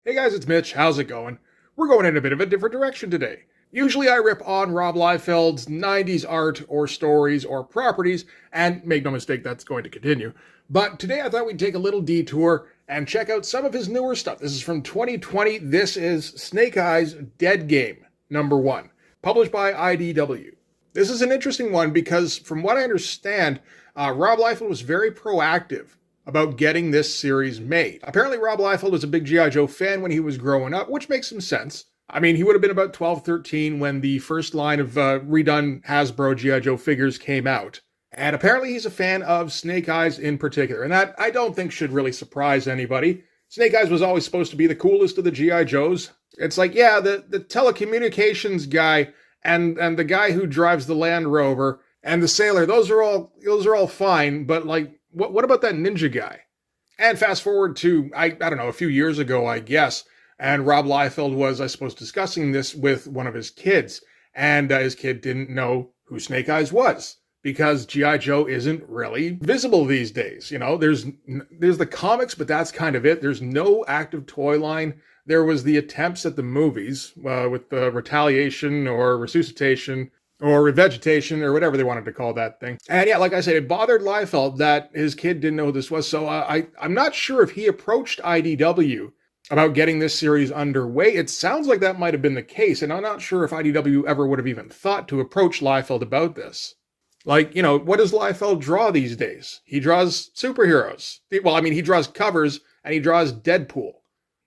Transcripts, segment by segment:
Hey guys, it's Mitch. How's it going? We're going in a bit of a different direction today. Usually I rip on Rob Liefeld's 90s art or stories or properties, and make no mistake, that's going to continue. But today I thought we'd take a little detour and check out some of his newer stuff. This is from 2020. This is Snake Eyes DEADGAME #1, published by IDW. This is an interesting one because, from what I understand, Rob Liefeld was very proactive about getting this series made. Apparently, Rob Liefeld was a big G.I. Joe fan when he was growing up, which makes some sense. I mean, he would have been about 12, 13 when the first line of redone Hasbro G.I. Joe figures came out. And apparently he's a fan of Snake Eyes in particular, and that I don't think should really surprise anybody. Snake Eyes was always supposed to be the coolest of the G.I. Joes. It's like, yeah, the telecommunications guy and the guy who drives the Land Rover and the sailor, those are all fine, but like, what about that ninja guy? And fast forward to, I don't know, a few years ago, I guess, and Rob Liefeld was, I suppose, discussing this with one of his kids, and his kid didn't know who Snake Eyes was, because G.I. Joe isn't really visible these days. You know, there's the comics, but that's kind of it. There's no active toy line. There was the attempts at the movies with the Retaliation or Resuscitation, or revegetation, or whatever they wanted to call that thing. And yeah, like I said, it bothered Liefeld that his kid didn't know who this was, so I'm not sure if he approached IDW about getting this series underway. It sounds like that might have been the case, and I'm not sure if IDW ever would have even thought to approach Liefeld about this. Like, you know, what does Liefeld draw these days? He draws superheroes. Well, I mean, he draws covers, and he draws Deadpool.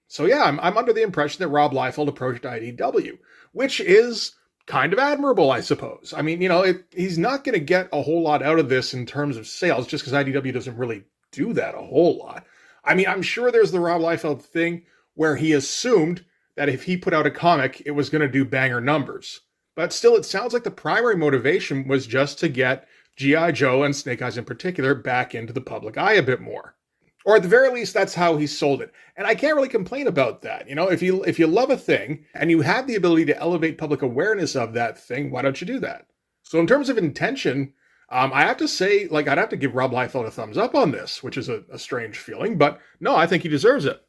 So yeah, I'm under the impression that Rob Liefeld approached IDW, which is kind of admirable, I suppose. I mean, you know, he's not going to get a whole lot out of this in terms of sales, just because IDW doesn't really do that a whole lot. I mean, I'm sure there's the Rob Liefeld thing where he assumed that if he put out a comic, it was going to do banger numbers. But still, it sounds like the primary motivation was just to get G.I. Joe and Snake Eyes in particular back into the public eye a bit more. Or at the very least, that's how he sold it. And I can't really complain about that. You know, if you love a thing and you have the ability to elevate public awareness of that thing, why don't you do that? So in terms of intention, I have to say, like, I'd have to give Rob Liefeld a thumbs up on this, which is a strange feeling, but no, I think he deserves it.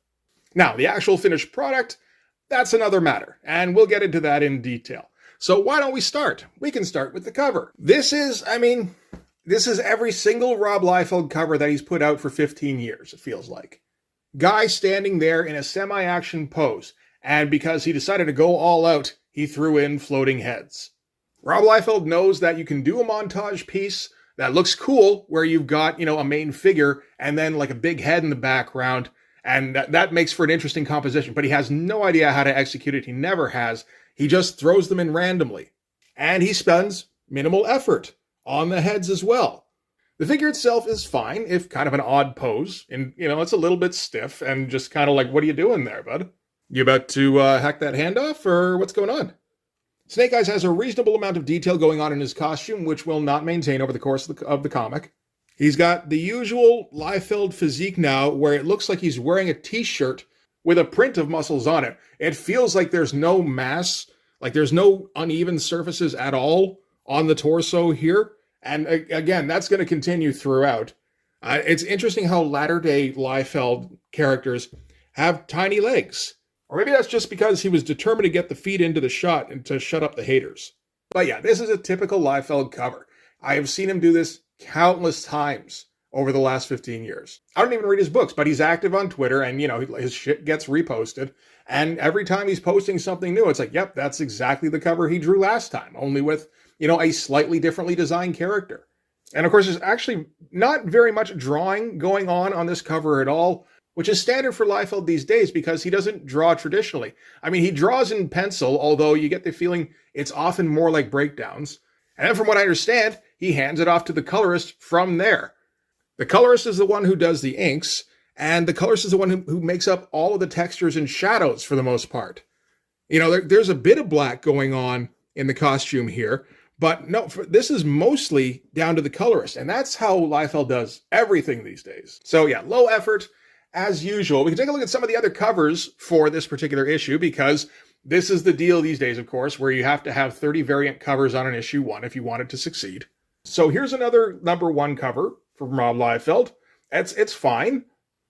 Now, the actual finished product, that's another matter, and we'll get into that in detail. So why don't we start? We can start with the cover. This is every single Rob Liefeld cover that he's put out for 15 years, it feels like. Guy standing there in a semi-action pose, and because he decided to go all out, he threw in floating heads. Rob Liefeld knows that you can do a montage piece that looks cool, where you've got, you know, a main figure, and then like a big head in the background, and that makes for an interesting composition, but he has no idea how to execute it. He never has. He just throws them in randomly. And he spends minimal effort on the heads as well. The figure itself is fine, if kind of an odd pose, and, you know, it's a little bit stiff, and just kind of like, what are you doing there, bud? You about to hack that hand off, or what's going on? Snake Eyes has a reasonable amount of detail going on in his costume, which will not maintain over the course of the comic. He's got the usual Liefeld physique now, where it looks like he's wearing a t-shirt with a print of muscles on it. It feels like there's no mass, like there's no uneven surfaces at all on the torso here. And again, that's going to continue throughout. It's interesting how latter-day Liefeld characters have tiny legs. Or maybe that's just because he was determined to get the feet into the shot and to shut up the haters. But yeah, this is a typical Liefeld cover. I have seen him do this countless times over the last 15 years. I don't even read his books, but he's active on Twitter, and, you know, his shit gets reposted. And every time he's posting something new, it's like, yep, that's exactly the cover he drew last time, only with, you know, a slightly differently designed character. And of course, there's actually not very much drawing going on this cover at all, which is standard for Liefeld these days because he doesn't draw traditionally. I mean, he draws in pencil, although you get the feeling it's often more like breakdowns. And then from what I understand, he hands it off to the colorist from there. The colorist is the one who does the inks, and the colorist is the one who makes up all of the textures and shadows for the most part. You know, there's a bit of black going on in the costume here, but no, this is mostly down to the colorist, and that's how Liefeld does everything these days. So yeah, low effort as usual. We can take a look at some of the other covers for this particular issue, because this is the deal these days, of course, where you have to have 30 variant covers on an issue 1 if you want it to succeed. So here's another #1 cover from Rob Liefeld. It's fine.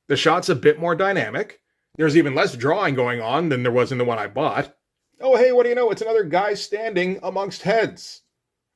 The shot's a bit more dynamic. There's even less drawing going on than there was in the one I bought. Oh, hey, what do you know? It's another guy standing amongst heads.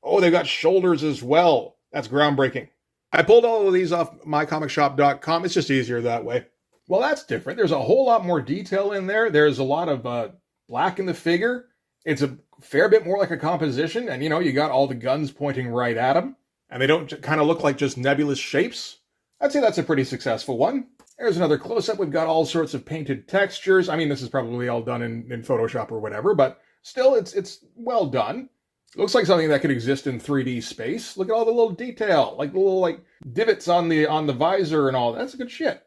Oh, they've got shoulders as well. That's groundbreaking. I pulled all of these off mycomicshop.com. It's just easier that way. Well, that's different. There's a whole lot more detail in there. There's a lot of black in the figure. It's a fair bit more like a composition. And, you got all the guns pointing right at them. And they don't kind of look like just nebulous shapes. I'd say that's a pretty successful one. There's another close-up. We've got all sorts of painted textures. I mean, this is probably all done in Photoshop or whatever, but still, it's well done. It looks like something that could exist in 3D space. Look at all the little detail, like the little divots on the visor and all. That's good shit.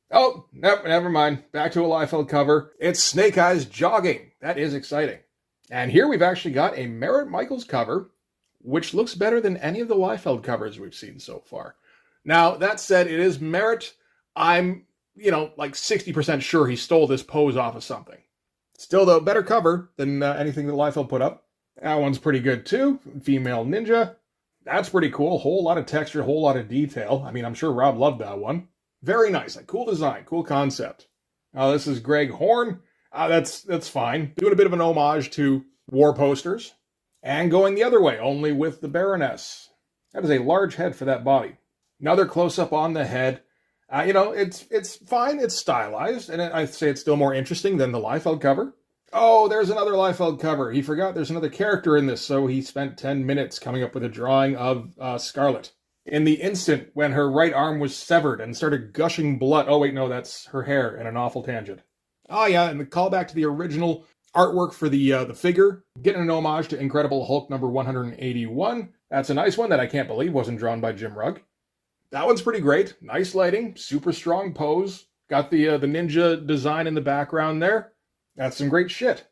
Oh, never mind. Back to a Liefeld cover. It's Snake Eyes jogging. That is exciting. And here we've actually got a Merritt Michaels cover, which looks better than any of the Liefeld covers we've seen so far. Now, that said, it is Merritt. I'm, like 60% sure he stole this pose off of something. Still, though, better cover than anything that Liefeld put up. That one's pretty good, too. Female Ninja. That's pretty cool. Whole lot of texture, whole lot of detail. I mean, I'm sure Rob loved that one. Very nice. Cool design, cool concept. This is Greg Horn. That's fine. Doing a bit of an homage to war posters. And going the other way, only with the Baroness. That is a large head for that body. Another close-up on the head. It's fine. It's stylized, and I'd say it's still more interesting than the Liefeld cover. Oh, there's another Liefeld cover. He forgot there's another character in this, so he spent 10 minutes coming up with a drawing of Scarlet. In the instant when her right arm was severed and started gushing blood. Oh, wait, no, that's her hair in an awful tangent. Oh, yeah, and the callback to the original artwork for the figure. Getting an homage to Incredible Hulk number 181. That's a nice one that I can't believe wasn't drawn by Jim Rugg. That one's pretty great. Nice lighting, super strong pose. Got the ninja design in the background there. That's some great shit.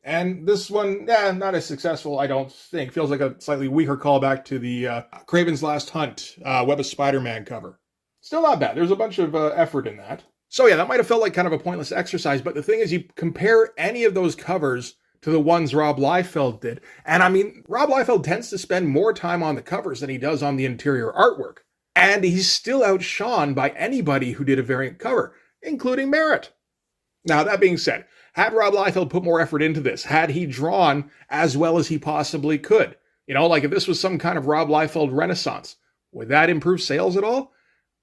And this one, not as successful, I don't think. Feels like a slightly weaker callback to the Kraven's Last Hunt Web of Spider-Man cover. Still not bad. There's a bunch of effort in that. So yeah, that might have felt like kind of a pointless exercise, but the thing is, you compare any of those covers to the ones Rob Liefeld did. And I mean, Rob Liefeld tends to spend more time on the covers than he does on the interior artwork. And he's still outshone by anybody who did a variant cover, including Merritt. Now, that being said, had Rob Liefeld put more effort into this, had he drawn as well as he possibly could, if this was some kind of Rob Liefeld renaissance, would that improve sales at all?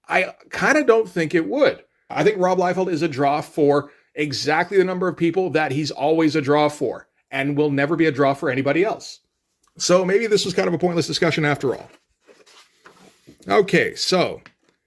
I kind of don't think it would. I think Rob Liefeld is a draw for exactly the number of people that he's always a draw for, and will never be a draw for anybody else. So maybe this was kind of a pointless discussion after all. Okay, so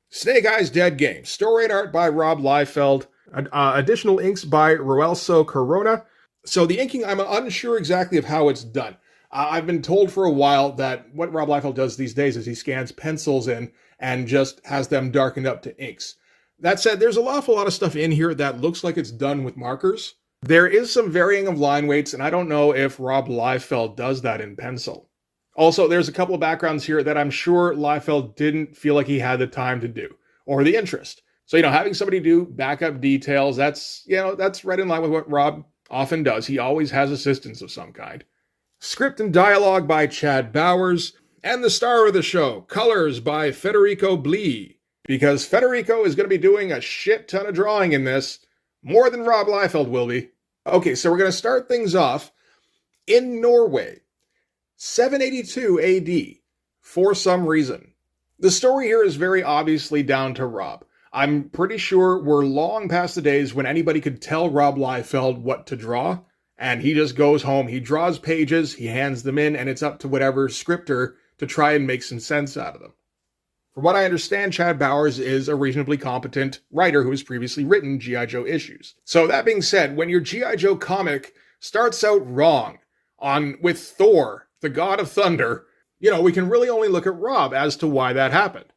Snake Eyes Dead Game. Story and art by Rob Liefeld. Additional inks by Roelso Corona. So the inking, I'm unsure exactly of how it's done. I've been told for a while that what Rob Liefeld does these days is he scans pencils in and just has them darkened up to inks. That said, there's an awful lot of stuff in here that looks like it's done with markers. There is some varying of line weights, and I don't know if Rob Liefeld does that in pencil. Also, there's a couple of backgrounds here that I'm sure Liefeld didn't feel like he had the time to do, or the interest. So, having somebody do backup details, that's right in line with what Rob often does. He always has assistance of some kind. Script and dialogue by Chad Bowers, and the star of the show, colors by Federico Blee, because Federico is going to be doing a shit ton of drawing in this, more than Rob Liefeld will be. Okay, so we're going to start things off in Norway. 782 AD, for some reason. The story here is very obviously down to Rob. I'm pretty sure we're long past the days when anybody could tell Rob Liefeld what to draw, and he just goes home, he draws pages, he hands them in, and it's up to whatever scripter to try and make some sense out of them. From what I understand, Chad Bowers is a reasonably competent writer who has previously written G.I. Joe issues. So that being said, when your G.I. Joe comic starts out wrong with Thor, the God of Thunder, we can really only look at Rob as to why that happened.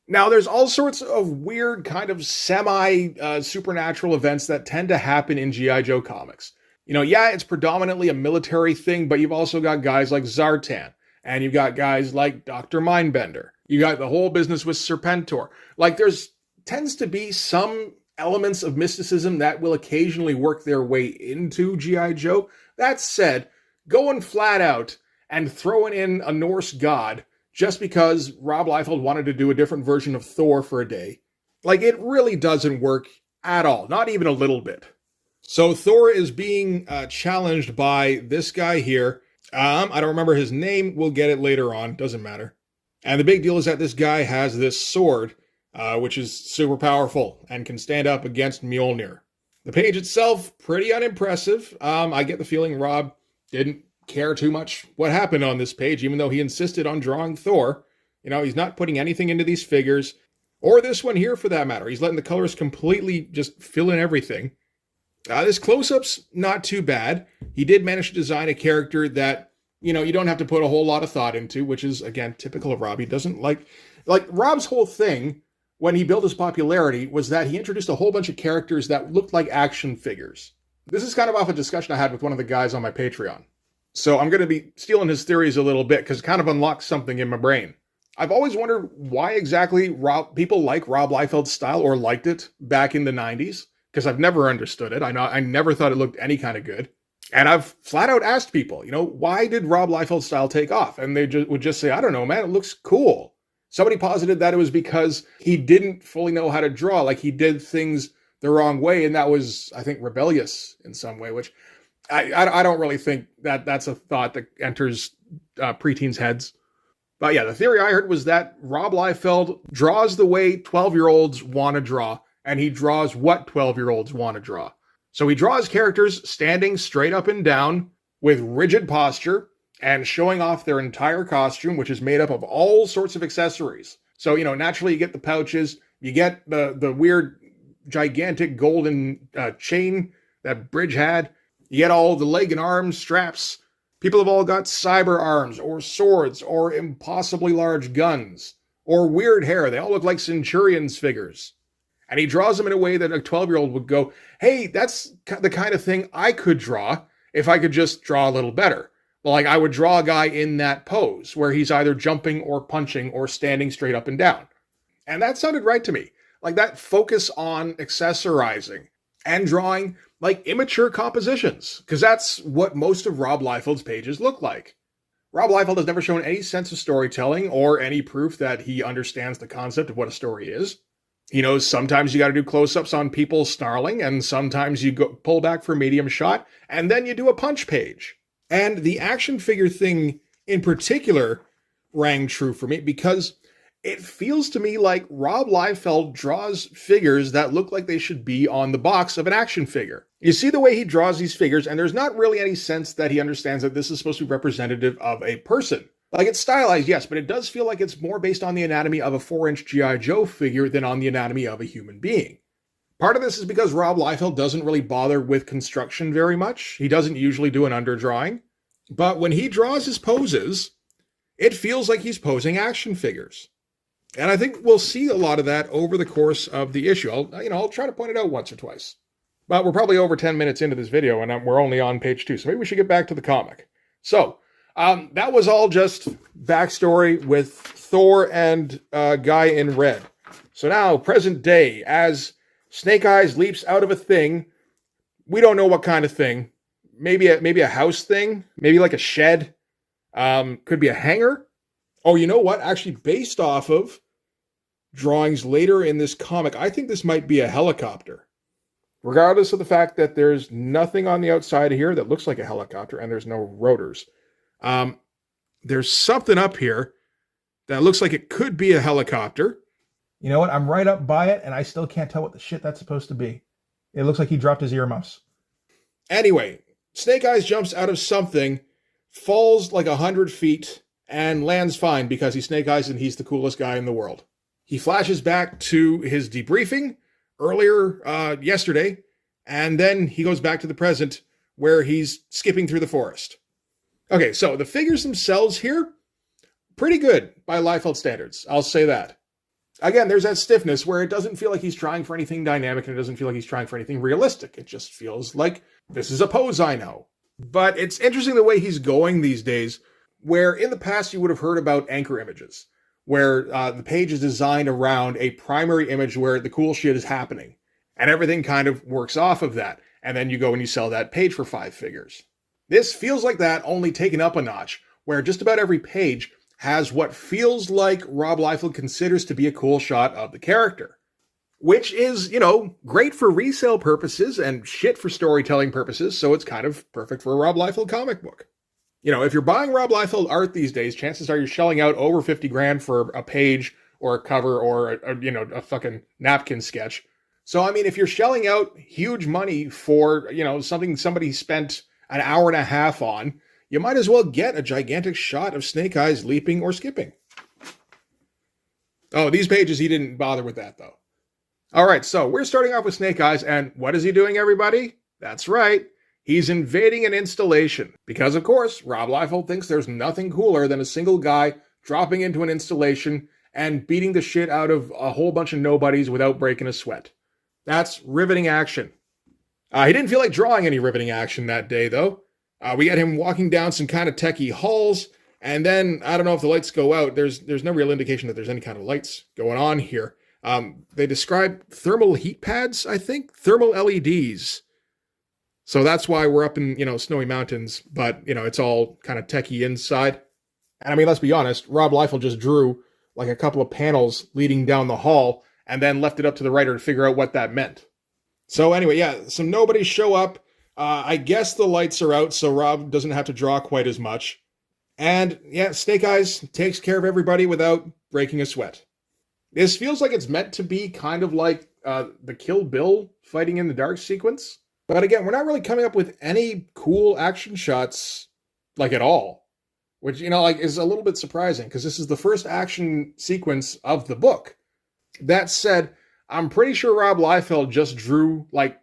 Now, there's all sorts of weird kind of semi-supernatural events that tend to happen in G.I. Joe comics. It's predominantly a military thing, but you've also got guys like Zartan, and you've got guys like Dr. Mindbender. You got the whole business with Serpentor. There's tends to be some elements of mysticism that will occasionally work their way into G.I. Joe. That said, going flat out and throwing in a Norse god just because Rob Liefeld wanted to do a different version of Thor for a day, it really doesn't work at all, not even a little bit. So Thor is being challenged by this guy here. I don't remember his name. We'll get it later on. Doesn't matter. And the big deal is that this guy has this sword, which is super powerful and can stand up against Mjolnir. The page itself, pretty unimpressive. I get the feeling Rob didn't care too much what happened on this page, even though he insisted on drawing Thor. You know, he's not putting anything into these figures, or this one here for that matter. He's letting the colors completely just fill in everything. This close-up's not too bad. He did manage to design a character that, you know, you don't have to put a whole lot of thought into, which is, again, typical of Rob. He doesn't like Rob's whole thing when he built his popularity was that he introduced a whole bunch of characters that looked like action figures. This is kind of off a discussion I had with one of the guys on my Patreon. So I'm going to be stealing his theories a little bit because it kind of unlocks something in my brain. I've always wondered why exactly people like Rob Liefeld's style or liked it back in the 90s. Because I've never understood it. I never thought it looked any kind of good. And I've flat out asked people, you know, why did Rob Liefeld's style take off? And they would just say, I don't know, man, it looks cool. Somebody posited that it was because he didn't fully know how to draw. Like he did things the wrong way. And that was, I think, rebellious in some way, which I don't really think that that's a thought that enters preteens' heads. But yeah, the theory I heard was that Rob Liefeld draws the way 12-year-olds want to draw. And he draws what 12-year-olds want to draw. So he draws characters standing straight up and down with rigid posture and showing off their entire costume, which is made up of all sorts of accessories. So, you know, naturally you get the pouches, you get the weird, gigantic golden chain that Bridge had, you get all the leg and arm straps. People have all got cyber arms or swords or impossibly large guns or weird hair. They all look like Centurions figures. And he draws them in a way that a 12-year-old would go, hey, that's the kind of thing I could draw if I could just draw a little better. Like I would draw a guy in that pose where he's either jumping or punching or standing straight up and down. And that sounded right to me. Like that focus on accessorizing and drawing like immature compositions. Because that's what most of Rob Liefeld's pages look like. Rob Liefeld has never shown any sense of storytelling or any proof that he understands the concept of what a story is. He knows sometimes you got to do close-ups on people snarling, and sometimes you pull back for medium shot, and then you do a punch page. And the action figure thing in particular rang true for me because it feels to me like Rob Liefeld draws figures that look like they should be on the box of an action figure. You see the way he draws these figures, and there's not really any sense that he understands that this is supposed to be representative of a person. Like, it's stylized, yes, but it does feel like it's more based on the anatomy of a 4-inch G.I. Joe figure than on the anatomy of a human being. Part of this is because Rob Liefeld doesn't really bother with construction very much. He doesn't usually do an underdrawing. But when he draws his poses, it feels like he's posing action figures. And I think we'll see a lot of that over the course of the issue. I'll try to point it out once or twice. But we're probably over 10 minutes into this video, and we're only on page 2, so maybe we should get back to the comic. So, that was all just backstory with Thor and Guy in Red. So now, present day, as Snake Eyes leaps out of a thing, we don't know what kind of thing. Maybe a house thing, maybe like a shed, could be a hangar. Oh, you know what? Actually, based off of drawings later in this comic, I think this might be a helicopter. Regardless of the fact that there's nothing on the outside of here that looks like a helicopter and there's no rotors. There's something up here that looks like it could be a helicopter. You know what? I'm right up by it and I still can't tell what the shit that's supposed to be. It looks like he dropped his earmuffs. Anyway, Snake Eyes jumps out of something, falls like 100 feet, and lands fine because he's Snake Eyes and he's the coolest guy in the world. He flashes back to his debriefing earlier yesterday, and then he goes back to the present where he's skipping through the forest. Okay, so the figures themselves here, pretty good by Liefeld standards. I'll say that. Again, there's that stiffness where it doesn't feel like he's trying for anything dynamic and it doesn't feel like he's trying for anything realistic. It just feels like this is a pose I know. But it's interesting the way he's going these days, where in the past you would have heard about anchor images, where the page is designed around a primary image where the cool shit is happening. And everything kind of works off of that. And then you go and you sell that page for 5 figures. This feels like that, only taken up a notch, where just about every page has what feels like Rob Liefeld considers to be a cool shot of the character. which is, you know, great for resale purposes and shit for storytelling purposes, so it's kind of perfect for a Rob Liefeld comic book. You know, if you're buying Rob Liefeld art these days, chances are you're shelling out over 50 grand for a page or a cover or a fucking napkin sketch. So, I mean, if you're shelling out huge money for, you know, something somebody spent an hour and a half on, you might as well get a gigantic shot of Snake Eyes leaping or skipping. Oh, these pages, he didn't bother with that, though. All right, so we're starting off with Snake Eyes, and what is he doing, everybody? That's right. He's invading an installation. Because, of course, Rob Liefeld thinks there's nothing cooler than a single guy dropping into an installation and beating the shit out of a whole bunch of nobodies without breaking a sweat. That's riveting action. He didn't feel like drawing any riveting action that day, though. We get him walking down some kind of techie halls, and then, I don't know if the lights go out. There's no real indication that there's any kind of lights going on here. They describe thermal heat pads, I think? Thermal LEDs. So that's why we're up in, you know, snowy mountains, but, you know, it's all kind of techie inside. And I mean, let's be honest, Rob Liefeld just drew like a couple of panels leading down the hall and then left it up to the writer to figure out what that meant. So anyway, yeah, some nobodies show up. I guess the lights are out, so Rob doesn't have to draw quite as much. And yeah, Snake Eyes takes care of everybody without breaking a sweat. This feels like it's meant to be kind of like the Kill Bill fighting in the dark sequence. But again, we're not really coming up with any cool action shots, like, at all. Which, you know, like, is a little bit surprising, because this is the first action sequence of the book. That said, I'm pretty sure Rob Liefeld just drew, like,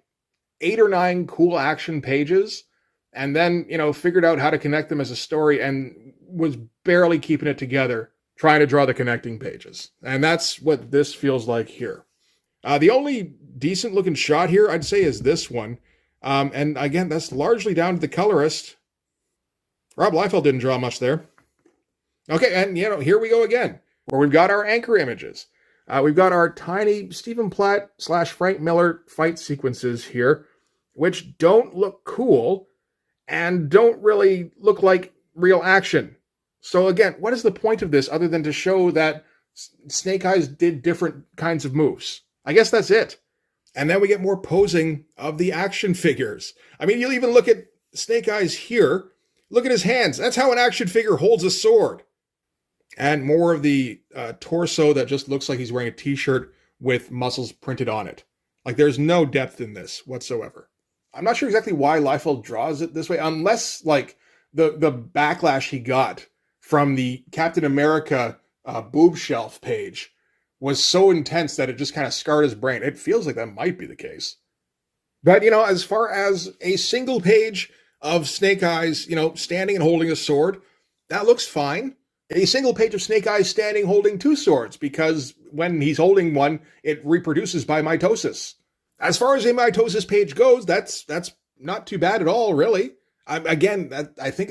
8 or 9 cool action pages, and then, you know, figured out how to connect them as a story, and was barely keeping it together, trying to draw the connecting pages. And that's what this feels like here. The only decent-looking shot here, I'd say, is this one. And again, that's largely down to the colorist. Rob Liefeld didn't draw much there. Okay, and, you know, here we go again, where we've got our anchor images. We've got our tiny Stephen Platt / Frank Miller fight sequences here, which don't look cool and don't really look like real action. So again, what is the point of this other than to show that Snake Eyes did different kinds of moves? I guess that's it. And then we get more posing of the action figures. I mean, you'll even look at Snake Eyes here. Look at his hands. That's how an action figure holds a sword. And more of the torso that just looks like he's wearing a t-shirt with muscles printed on it. Like, there's no depth in this whatsoever. I'm not sure exactly why Liefeld draws it this way, unless, like, the backlash he got from the Captain America boob shelf page was so intense that it just kind of scarred his brain. It feels like that might be the case. But, you know, as far as a single page of Snake Eyes, you know, standing and holding a sword, that looks fine. A single page of Snake Eyes standing holding 2 swords, because when he's holding one, it reproduces by mitosis. As far as a mitosis page goes, that's not too bad at all, really. I think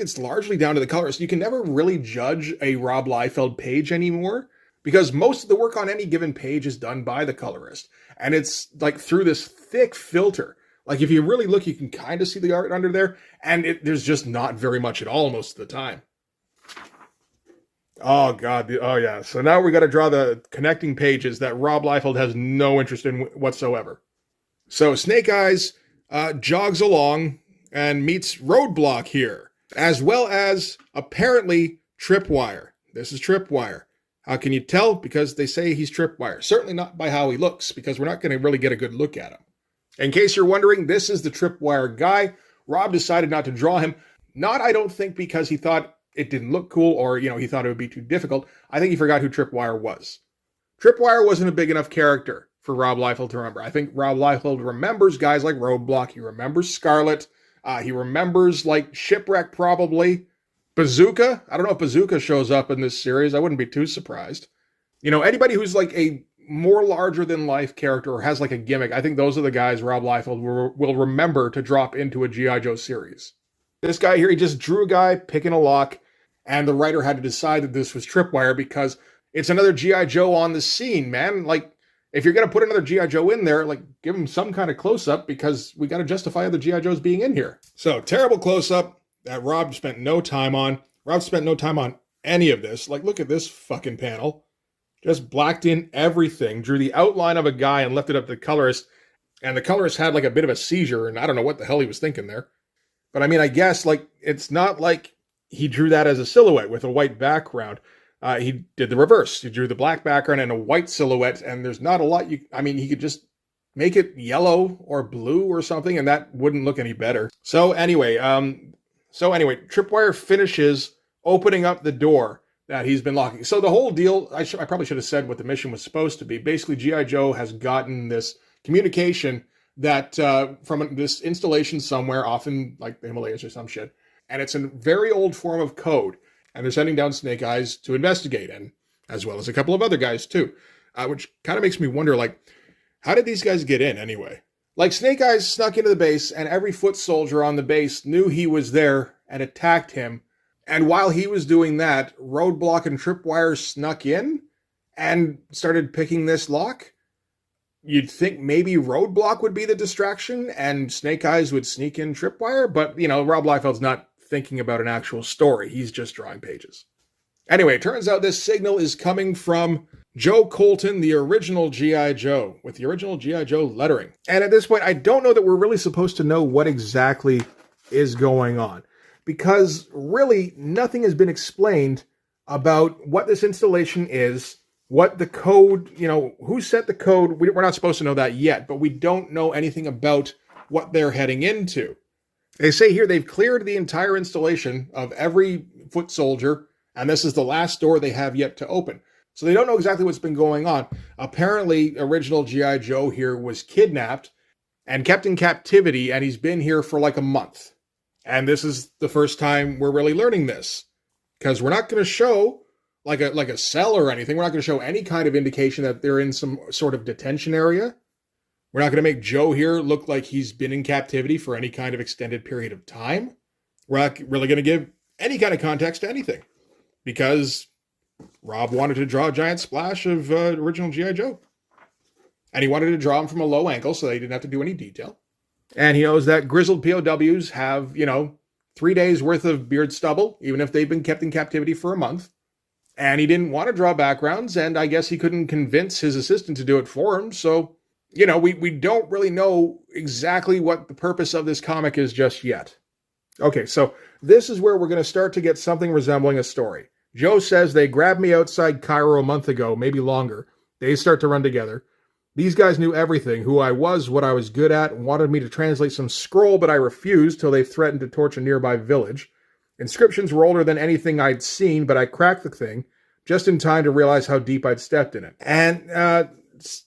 it's largely down to the colorist. You can never really judge a Rob Liefeld page anymore, because most of the work on any given page is done by the colorist. And it's like through this thick filter. Like, if you really look, you can kind of see the art under there, and there's just not very much at all most of the time. Oh, God. Oh, yeah. So now we got to draw the connecting pages that Rob Liefeld has no interest in whatsoever. So Snake Eyes jogs along and meets Roadblock here, as well as, apparently, Tripwire. This is Tripwire. How can you tell? Because they say he's Tripwire. Certainly not by how he looks, because we're not going to really get a good look at him. In case you're wondering, this is the Tripwire guy. Rob decided not to draw him. Not, I don't think, because he thought it didn't look cool, or, you know, he thought it would be too difficult. I think he forgot who Tripwire was. Tripwire wasn't a big enough character for Rob Liefeld to remember. I think Rob Liefeld remembers guys like Roadblock. He remembers Scarlet. He remembers, like, Shipwreck, probably. Bazooka? I don't know if Bazooka shows up in this series. I wouldn't be too surprised. You know, anybody who's, like, a more larger-than-life character or has, like, a gimmick, I think those are the guys Rob Liefeld will remember to drop into a G.I. Joe series. This guy here, he just drew a guy picking a lock, and the writer had to decide that this was Tripwire because it's another G.I. Joe on the scene, man. Like, if you're going to put another G.I. Joe in there, like, give him some kind of close-up, because we got to justify other G.I. Joes being in here. So, terrible close-up that Rob spent no time on. Rob spent no time on any of this. Like, look at this fucking panel. Just blacked in everything, drew the outline of a guy and left it up to the colorist. And the colorist had like a bit of a seizure, and I don't know what the hell he was thinking there. But I mean, I guess like it's not like he drew that as a silhouette with a white background. He did the reverse. He drew the black background and a white silhouette, and there's not a lot I mean, he could just make it yellow or blue or something, and that wouldn't look any better. So anyway, Tripwire finishes opening up the door that he's been locking. So the whole deal, I probably should have said what the mission was supposed to be. Basically, G.I. Joe has gotten this communication that from this installation somewhere, often like the Himalayas or some shit, and it's a very old form of code. And they're sending down Snake Eyes to investigate, and as well as a couple of other guys too, which kind of makes me wonder, like, how did these guys get in anyway? Like, Snake Eyes snuck into the base, and every foot soldier on the base knew he was there and attacked him. And while he was doing that, Roadblock and Tripwire snuck in and started picking this lock. You'd think maybe Roadblock would be the distraction and Snake Eyes would sneak in Tripwire, but, you know, Rob Liefeld's not thinking about an actual story. He's just drawing pages. Anyway, it turns out this signal is coming from Joe Colton, the original G.I. Joe, with the original G.I. Joe lettering. And at this point, I don't know that we're really supposed to know what exactly is going on, because really nothing has been explained about what this installation is, what the code, you know, who set the code. We're not supposed to know that yet, but we don't know anything about what they're heading into. They say here they've cleared the entire installation of every foot soldier, and this is the last door they have yet to open. So they don't know exactly what's been going on. Apparently, original G.I. Joe here was kidnapped and kept in captivity, and he's been here for like a month. And this is the first time we're really learning this, because we're not going to show like a cell or anything. We're not going to show any kind of indication that they're in some sort of detention area. We're not going to make Joe here look like he's been in captivity for any kind of extended period of time. We're not really going to give any kind of context to anything, because Rob wanted to draw a giant splash of original G.I. Joe. And he wanted to draw him from a low angle so they didn't have to do any detail. And he knows that grizzled POWs have, 3 days worth of beard stubble, even if they've been kept in captivity for a month. And he didn't want to draw backgrounds, and I guess he couldn't convince his assistant to do it for him. So, we don't really know exactly what the purpose of this comic is just yet. Okay, so this is where we're going to start to get something resembling a story. Joe says they grabbed me outside Cairo a month ago, maybe longer. They start to run together. These guys knew everything, who I was, what I was good at, wanted me to translate some scroll, but I refused till they threatened to torch a nearby village. Inscriptions were older than anything I'd seen, but I cracked the thing just in time to realize how deep I'd stepped in it. And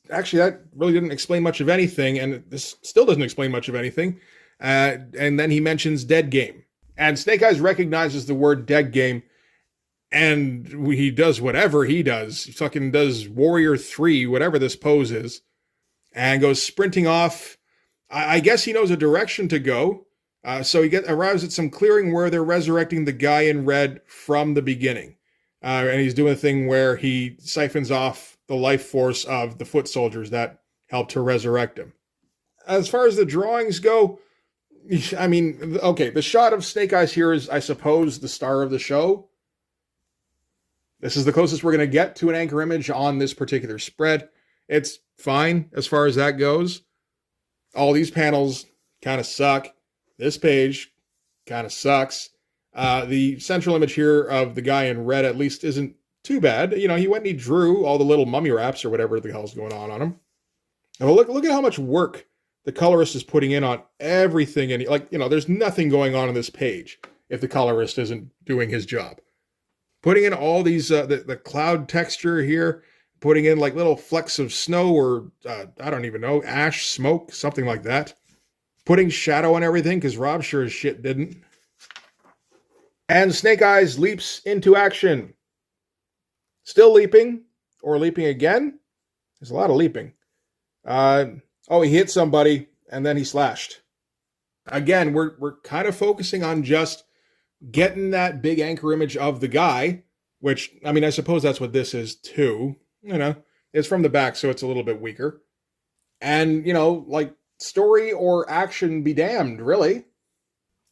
actually, that really didn't explain much of anything, and this still doesn't explain much of anything. And then he mentions DEADGAME. And Snake Eyes recognizes the word DEADGAME, and he does whatever he does. He fucking does Warrior 3, whatever this pose is, and goes sprinting off. I guess he knows a direction to go. So he arrives at some clearing where they're resurrecting the guy in red from the beginning. And he's doing a thing where he siphons off the life force of the foot soldiers that helped to resurrect him. As far as the drawings go, I mean, okay, the shot of Snake Eyes here is, I suppose, the star of the show. This is the closest we're going to get to an anchor image on this particular spread. It's fine as far as that goes. All these panels kind of suck. This page kind of sucks. The central image here of the guy in red at least isn't too bad. He went and he drew all the little mummy wraps or whatever the hell's going on him. And look at how much work the colorist is putting in on everything. And there's nothing going on this page if the colorist isn't doing his job. Putting in all these, the cloud texture here, putting in like little flecks of snow or, I don't even know, ash, smoke, something like that. Putting shadow on everything, because Rob sure as shit didn't. And Snake Eyes leaps into action. Still leaping, or leaping again. There's a lot of leaping. He hit somebody, and then he slashed. Again, we're kind of focusing on just getting that big anchor image of the guy, which, I mean, I suppose that's what this is too. It's from the back, so it's a little bit weaker. And, story or action be damned, really.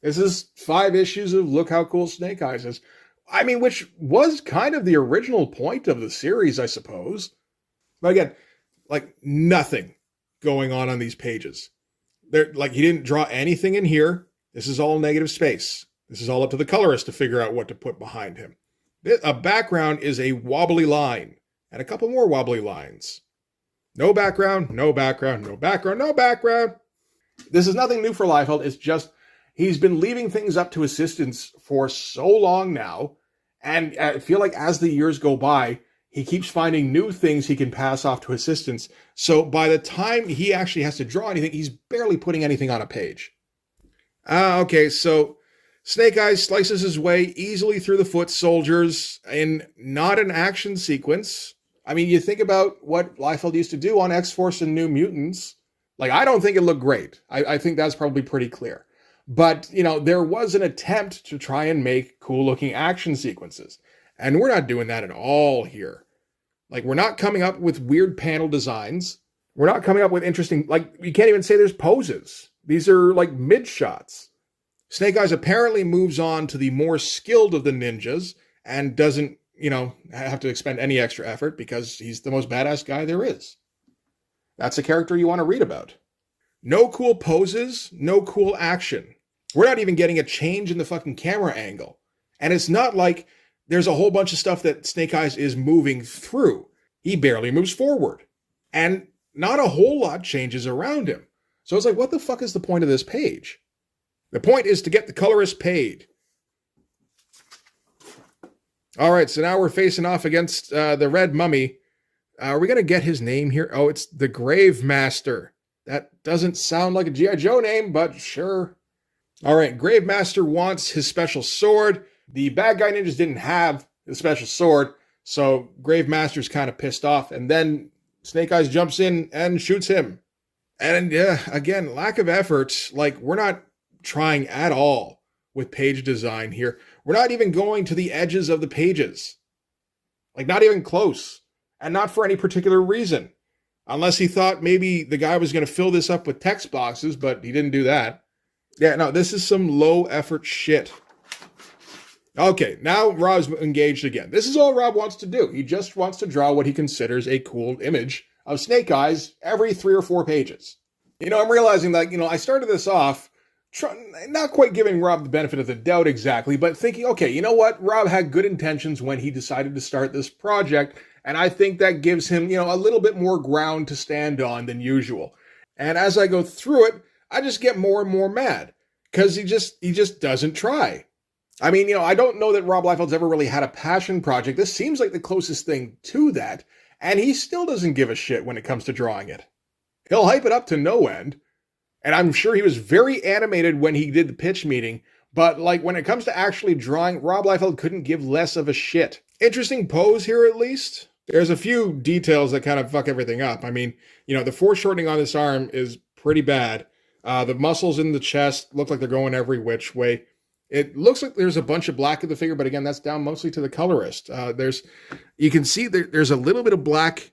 This is 5 issues of look how cool Snake Eyes is. I mean, which was kind of the original point of the series, I suppose. But again, like nothing going on these pages. There, like he didn't draw anything in here. This is all negative space. This is all up to the colorist to figure out what to put behind him. A background is a wobbly line and a couple more wobbly lines. No background, no background, no background, no background. This is nothing new for Liefeld. It's just he's been leaving things up to assistants for so long now. And I feel like as the years go by, he keeps finding new things he can pass off to assistants. So by the time he actually has to draw anything, he's barely putting anything on a page. Okay, so Snake Eyes slices his way easily through the foot soldiers in not an action sequence. I mean, you think about what Liefeld used to do on X-Force and New Mutants. Like, I don't think it looked great. I think that's probably pretty clear. But, you know, there was an attempt to try and make cool-looking action sequences. And we're not doing that at all here. Like, we're not coming up with weird panel designs. We're not coming up with interesting, like, you can't even say there's poses. These are, like, mid-shots. Snake Eyes apparently moves on to the more skilled of the ninjas and doesn't, you know, have to expend any extra effort because he's the most badass guy there is. That's a character you want to read about. No cool poses, no cool action. We're not even getting a change in the fucking camera angle. And it's not like there's a whole bunch of stuff that Snake Eyes is moving through. He barely moves forward. And not a whole lot changes around him. So it's like, what the fuck is the point of this page? The point is to get the colorist paid. All right, so now we're facing off against the Red Mummy. Are we going to get his name here? Oh, it's the Grave Master. That doesn't sound like a G.I. Joe name, but sure. All right, Grave Master wants his special sword. The bad guy ninjas didn't have the special sword, so Grave Master's kind of pissed off. And then Snake Eyes jumps in and shoots him. And yeah, again, lack of effort. Like, we're not trying at all with page design here. We're not even going to the edges of the pages. Like, not even close. And not for any particular reason. Unless he thought maybe the guy was going to fill this up with text boxes, but he didn't do that. Yeah, no, this is some low-effort shit. Okay, now Rob's engaged again. This is all Rob wants to do. He just wants to draw what he considers a cool image of Snake Eyes every 3 or 4 pages. You know, I'm realizing that, you know, I started this off not quite giving Rob the benefit of the doubt exactly, but thinking, okay, you know what? Rob had good intentions when he decided to start this project, and I think that gives him, you know, a little bit more ground to stand on than usual. And as I go through it, I just get more and more mad because he just doesn't try. I mean, you know, I don't know that Rob Liefeld's ever really had a passion project. This seems like the closest thing to that, and he still doesn't give a shit when it comes to drawing it. He'll hype it up to no end, and I'm sure he was very animated when he did the pitch meeting, but like when it comes to actually drawing, Rob Liefeld couldn't give less of a shit. Interesting pose here, at least. There's a few details that kind of fuck everything up. I mean, you know, the foreshortening on this arm is pretty bad. The muscles in the chest look like they're going every which way. It looks like there's a bunch of black in the figure, but again, that's down mostly to the colorist. You can see there's a little bit of black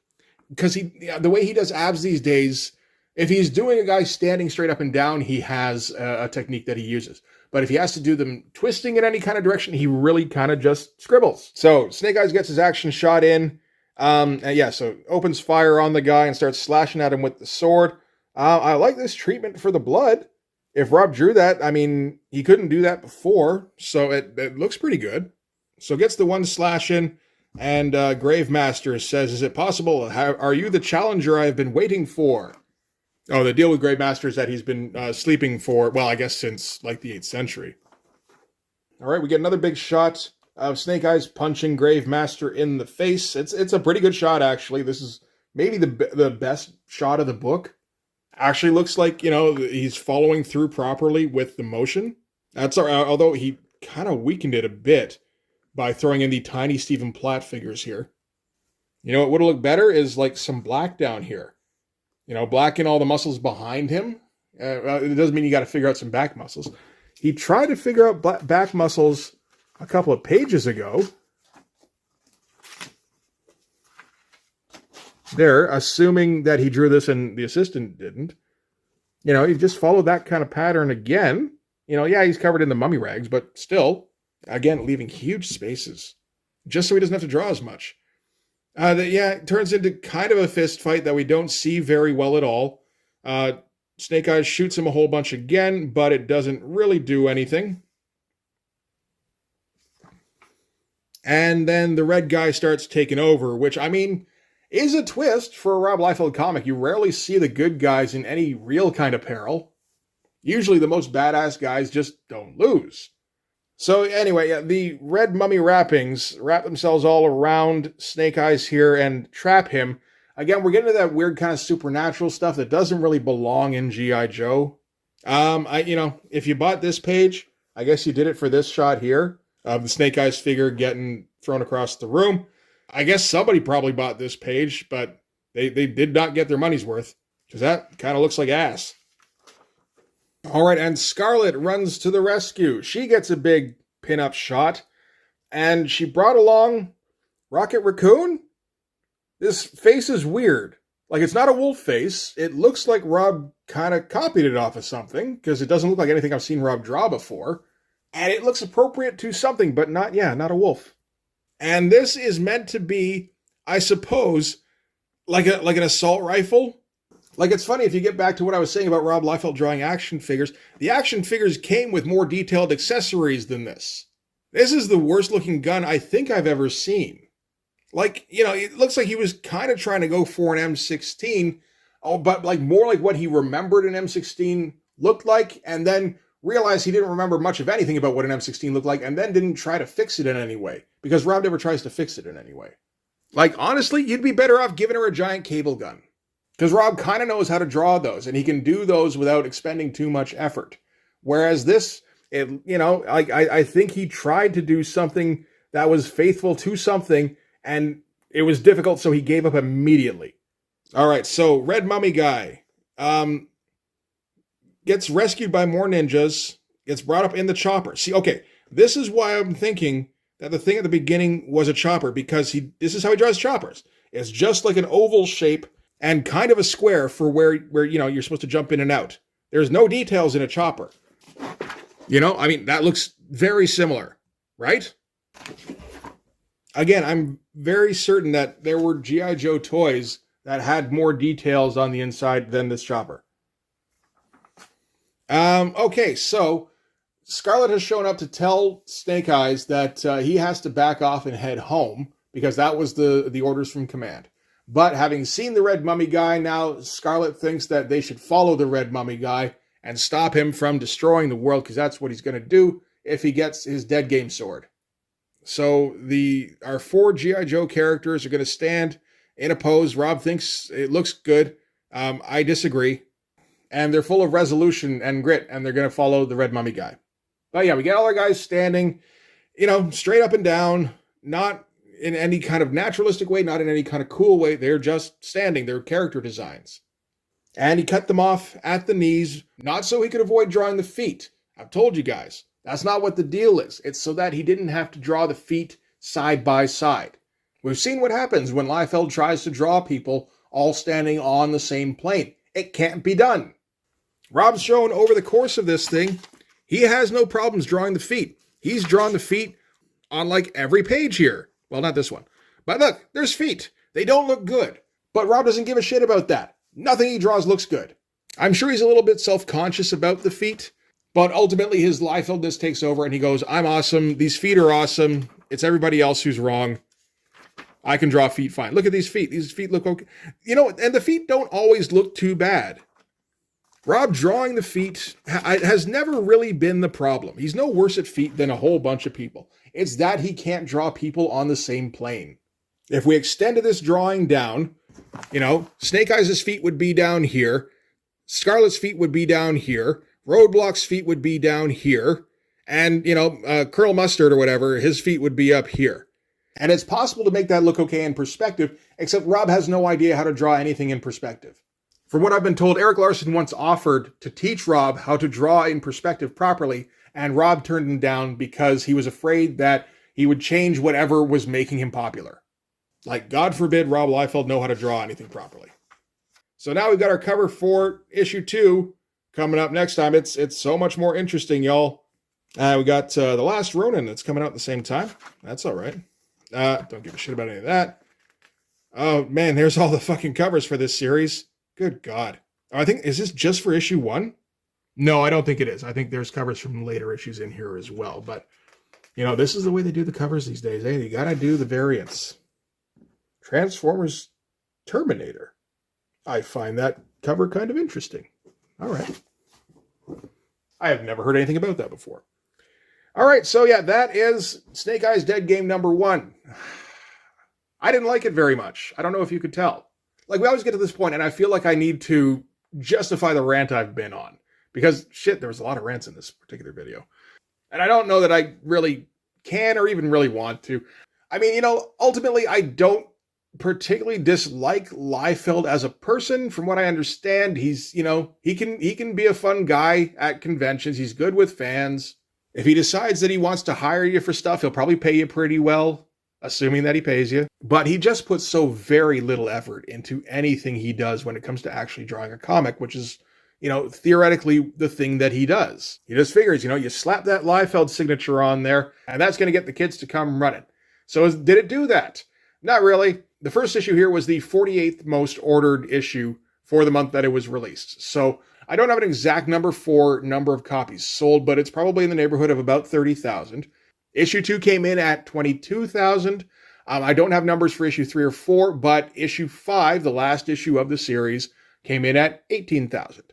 because the way he does abs these days, if he's doing a guy standing straight up and down, he has a technique that he uses. But if he has to do them twisting in any kind of direction, he really kind of just scribbles. So Snake Eyes gets his action shot in. So opens fire on the guy and starts slashing at him with the sword. I like this treatment for the blood. If Rob drew that, I mean, he couldn't do that before, so it looks pretty good. So gets the one slash in, and Grave Master says, "Is it possible? Are you the challenger I've been waiting for?" Oh, the deal with Grave Master is that he's been sleeping for, well, I guess since like the 8th century. All right, we get another big shot of Snake Eyes punching Grave Master in the face. It's a pretty good shot, actually. This is maybe the best shot of the book. Actually looks like, you know, he's following through properly with the motion. That's although he kind of weakened it a bit by throwing in the tiny Stephen Platt figures here. You know, what would look better is like some black down here. You know, black in all the muscles behind him. It doesn't mean you got to figure out some back muscles. He tried to figure out back muscles a couple of pages ago. There, assuming that he drew this and the assistant didn't. You know, he just followed that kind of pattern again. You know, yeah, he's covered in the mummy rags, but still, Again, leaving huge spaces, just so he doesn't have to draw as much. It turns into kind of a fist fight that we don't see very well at all. Snake Eyes shoots him a whole bunch again, but it doesn't really do anything. And then the red guy starts taking over, which, I mean, is a twist for a Rob Liefeld comic. You rarely see the good guys in any real kind of peril. Usually the most badass guys just don't lose. So anyway, the red mummy wrappings wrap themselves all around Snake Eyes here and trap him. Again, we're getting to that weird kind of supernatural stuff that doesn't really belong in G.I. Joe. If you bought this page, I guess you did it for this shot here of the Snake Eyes figure getting thrown across the room. I guess somebody probably bought this page, but they did not get their money's worth, because that kind of looks like ass. All right, and Scarlet runs to the rescue. She gets a big pin-up shot, and she brought along Rocket Raccoon? This face is weird. Like, it's not a wolf face. It looks like Rob kind of copied it off of something, because it doesn't look like anything I've seen Rob draw before. And it looks appropriate to something, but not a wolf. And this is meant to be, I suppose, like an assault rifle. Like, it's funny, if you get back to what I was saying about Rob Liefeld drawing action figures, the action figures came with more detailed accessories than this. This is the worst looking gun I think I've ever seen. Like, it looks like he was kind of trying to go for an M16, but like more like what he remembered an M16 looked like, and then realized he didn't remember much of anything about what an M16 looked like, and then didn't try to fix it in any way, because Rob never tries to fix it in any way. Like, honestly, you'd be better off giving her a giant cable gun. Because Rob kind of knows how to draw those, and he can do those without expending too much effort. Whereas this, I think he tried to do something that was faithful to something, and it was difficult, so he gave up immediately. All right, so Red Mummy Guy gets rescued by more ninjas, gets brought up in the chopper. See, okay, this is why I'm thinking that the thing at the beginning was a chopper, because this is how he draws choppers. It's just like an oval shape, and kind of a square for where you're supposed to jump in and out. There's no details in a chopper. That looks very similar, right? Again, I'm very certain that there were G.I. Joe toys that had more details on the inside than this chopper. Okay, so Scarlet has shown up to tell Snake Eyes that he has to back off and head home, because that was the orders from command. But having seen the Red Mummy Guy, now Scarlet thinks that they should follow the Red Mummy Guy and stop him from destroying the world, because that's what he's going to do if he gets his DEADGAME sword. So our 4 G.I. Joe characters are going to stand in a pose. Rob thinks it looks good. I disagree. And they're full of resolution and grit, and they're going to follow the Red Mummy Guy. But yeah, we get all our guys standing, straight up and down, not in any kind of naturalistic way, not in any kind of cool way. They're just standing. They're character designs. And he cut them off at the knees, not so he could avoid drawing the feet. I've told you guys, that's not what the deal is. It's so that he didn't have to draw the feet side by side. We've seen what happens when Liefeld tries to draw people all standing on the same plane. It can't be done. Rob's shown over the course of this thing, he has no problems drawing the feet. He's drawn the feet on like every page here. Well, not this one. But look, there's feet. They don't look good. But Rob doesn't give a shit about that. Nothing he draws looks good. I'm sure he's a little bit self-conscious about the feet, but ultimately his Liefeldness takes over and he goes, I'm awesome. These feet are awesome. It's everybody else who's wrong. I can draw feet fine. Look at these feet. These feet look okay. And the feet don't always look too bad. Rob drawing the feet has never really been the problem. He's no worse at feet than a whole bunch of people. It's that he can't draw people on the same plane. If we extended this drawing down, Snake Eyes' feet would be down here, Scarlet's feet would be down here, Roadblock's feet would be down here, and, Colonel Mustard or whatever, his feet would be up here. And it's possible to make that look okay in perspective, except Rob has no idea how to draw anything in perspective. From what I've been told, Eric Larson once offered to teach Rob how to draw in perspective properly, and Rob turned him down because he was afraid that he would change whatever was making him popular. Like, God forbid Rob Liefeld know how to draw anything properly. So now we've got our cover for issue 2 coming up next time. It's so much more interesting, y'all. We got The Last Ronin that's coming out at the same time. That's all right. Don't give a shit about any of that. Oh, man, there's all the fucking covers for this series. Good God. I think, is this just for issue 1? No, I don't think it is. I think there's covers from later issues in here as well. But, you know, this is the way they do the covers these days. You gotta do the variants. Transformers Terminator. I find that cover kind of interesting. All right. I have never heard anything about that before. All right, so yeah, that is Snake Eyes Dead Game number 1. I didn't like it very much. I don't know if you could tell. Like, we always get to this point, and I feel like I need to justify the rant I've been on. Because, shit, there was a lot of rants in this particular video. And I don't know that I really can or even really want to. I mean, you know, ultimately, I don't particularly dislike Liefeld as a person. From what I understand, he's, you know, he can be a fun guy at conventions. He's good with fans. If he decides that he wants to hire you for stuff, he'll probably pay you pretty well, assuming that he pays you. But he just puts so very little effort into anything he does when it comes to actually drawing a comic, which is, you know, theoretically the thing that he does. He just figures, you know, you slap that Liefeld signature on there, and that's going to get the kids to come running. So did it do that? Not really. The first issue here was the 48th most ordered issue for the month that it was released. So I don't have an exact number for number of copies sold, but it's probably in the neighborhood of about 30,000. Issue 2 came in at 22,000. I don't have numbers for issue 3 or 4, but issue 5, the last issue of the series, came in at 18,000.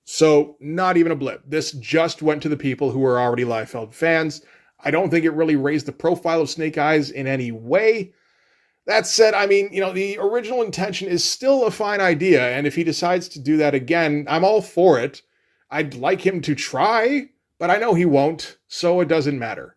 So not even a blip. This just went to the people who were already Liefeld fans. I don't think it really raised the profile of Snake Eyes in any way. That said, I mean, you know, the original intention is still a fine idea, and if he decides to do that again, I'm all for it. I'd like him to try, but I know he won't, so it doesn't matter.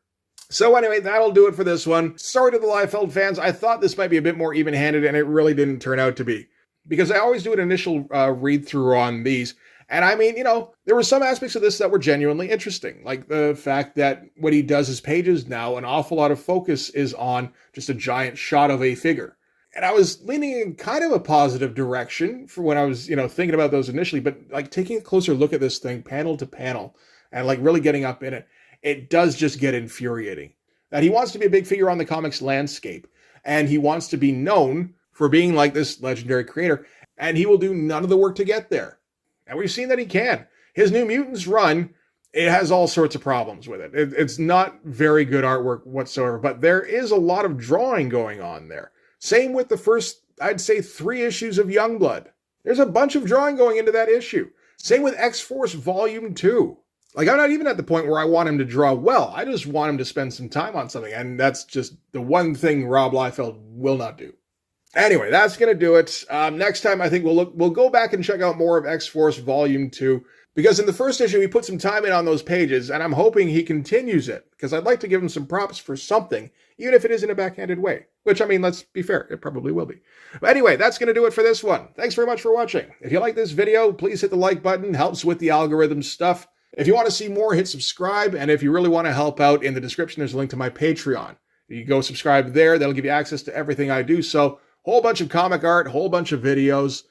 So anyway, that'll do it for this one. Sorry to the Liefeld fans, I thought this might be a bit more even-handed, and it really didn't turn out to be. Because I always do an initial read-through on these, and I mean, you know, there were some aspects of this that were genuinely interesting, like the fact that when he does his pages now, an awful lot of focus is on just a giant shot of a figure. And I was leaning in kind of a positive direction for when I was, you know, thinking about those initially, but like taking a closer look at this thing panel to panel and like really getting up in it, it does just get infuriating. That he wants to be a big figure on the comics landscape, and he wants to be known for being like this legendary creator, and he will do none of the work to get there. And we've seen that he can. His New Mutants run, it has all sorts of problems with it. It's not very good artwork whatsoever, but there is a lot of drawing going on there. Same with the first, I'd say, 3 issues of Youngblood. There's a bunch of drawing going into that issue. Same with X-Force Volume 2. Like, I'm not even at the point where I want him to draw well. I just want him to spend some time on something, and that's just the one thing Rob Liefeld will not do. Anyway, that's going to do it. Next time, I think we'll go back and check out more of X-Force Volume 2, because in the first issue, he put some time in on those pages, and I'm hoping he continues it, because I'd like to give him some props for something, even if it is in a backhanded way. Which, I mean, let's be fair, it probably will be. But anyway, that's going to do it for this one. Thanks very much for watching. If you like this video, please hit the like button. Helps with the algorithm stuff. If you want to see more, hit subscribe, and if you really want to help out, in the description, there's a link to my Patreon. You go subscribe there, that'll give you access to everything I do, so whole bunch of comic art, whole bunch of videos.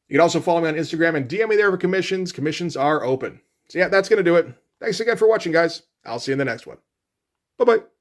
You can also follow me on Instagram and DM me there for commissions. Commissions are open. So yeah, that's going to do it. Thanks again for watching, guys. I'll see you in the next one. Bye-bye.